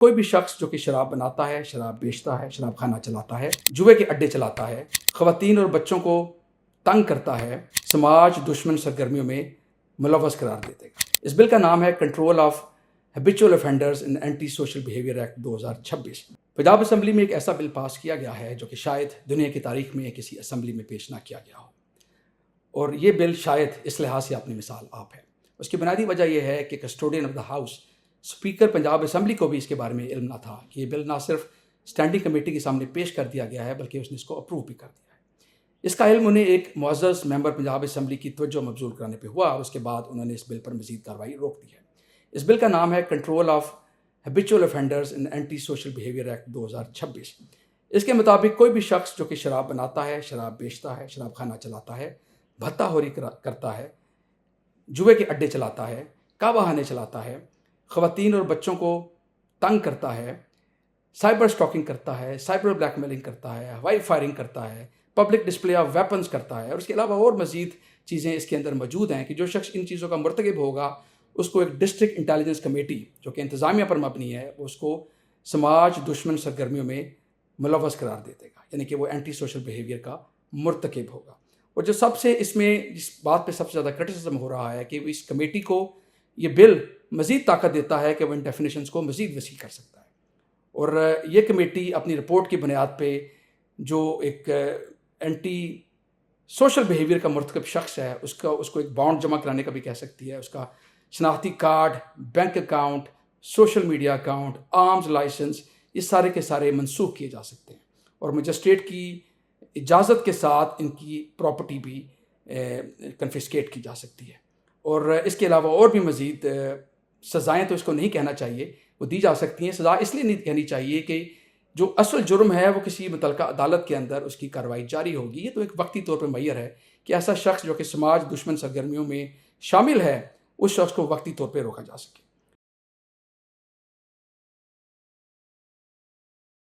کوئی بھی شخص جو کہ شراب بناتا ہے، شراب بیچتا ہے، شراب خانہ چلاتا ہے، جوئے کے اڈے چلاتا ہے، خواتین اور بچوں کو تنگ کرتا ہے، سماج دشمن سرگرمیوں میں ملوث قرار دے گا۔ اس بل کا نام ہے control of habitual offenders in anti social behaviour act 2026۔ Punjab assembly میں ایک ایسا بل پاس کیا گیا ہے جو کہ شاید دنیا کی تاریخ میں کسی اسمبلی میں پیش نہ کیا گیا ہو، اور یہ بل شاید اس لحاظ سے اپنی مثال آپ ہے۔ اس کی بنیادی وجہ یہ ہے کہ custodian of the house speaker Punjab assembly کو بھی اس کے بارے میں علم نہ تھا کہ یہ بل نہ صرف اسٹینڈنگ کمیٹی کے سامنے پیش کر دیا گیا ہے بلکہ اس نے اس کو اپروو بھی کر دیا ہے۔ اس کا علم انہیں ایک معزز ممبر پنجاب اسمبلی کی توجہ مبذول کرانے پہ ہوا، اور اس کے بعد انہوں نے اس بل پر مزید کارروائی روک دی ہے۔ اس بل کا نام ہے control of habitual offenders in anti social behaviour act 2026۔ اس کے مطابق کوئی بھی شخص جو کہ شراب بناتا ہے، شراب بیچتا ہے، شراب خانہ چلاتا ہے، بھتہ خوری کرتا ہے، جوئے کے اڈے چلاتا ہے، کعبہ خانے چلاتا ہے، خواتین اور بچوں کو تنگ کرتا ہے، سائبر اسٹاکنگ کرتا ہے، سائبر بلیک میلنگ کرتا ہے، ہوائی فائرنگ کرتا ہے، پبلک ڈسپلے آف ویپنز کرتا ہے، اور اس کے علاوہ اور مزید چیزیں اس کے اندر موجود ہیں کہ جو شخص ان چیزوں کا مرتکب ہوگا اس کو ایک ڈسٹرکٹ انٹیلیجنس کمیٹی جو کہ انتظامیہ پر مبنی ہے وہ اس کو سماج دشمن سرگرمیوں میں ملوث قرار دے گا، یعنی کہ وہ اینٹی سوشل بیہیویئر کا مرتکب ہوگا۔ اور جو سب سے اس میں جس بات پہ سب سے زیادہ کرٹیسزم ہو رہا ہے کہ اس کمیٹی کو یہ بل مزید طاقت دیتا ہے کہ وہ ان ڈیفینیشنز کو مزید وسیع کر سکتا ہے، اور یہ کمیٹی اپنی رپورٹ کی بنیاد پہ جو ایک اینٹی سوشل بیہیویئر کا مرتکب شخص ہے اس کو ایک بانڈ جمع کرانے کا بھی کہہ سکتی ہے، اس کا شناختی card, bank account, social media account, arms licence, یہ سارے کے سارے منسوخ کیے جا سکتے ہیں، اور مجسٹریٹ کی اجازت کے ساتھ ان کی پراپرٹی بھی کنفسکیٹ کی جا سکتی ہے۔ اور اس کے علاوہ اور بھی مزید سزائیں تو اس کو نہیں کہنا چاہیے، وہ دی جا سکتی ہیں۔ سزا اس لیے نہیں کہنی چاہیے کہ جو اصل جرم ہے وہ کسی متعلقہ عدالت کے اندر اس کی کارروائی جاری ہوگی، یہ تو ایک وقتی طور پہ معیر ہے کہ ایسا شخص جو کہ سماج دشمن سرگرمیوں میں شامل ہے اس شخص کو وقتی طور پہ روکا جا سکے۔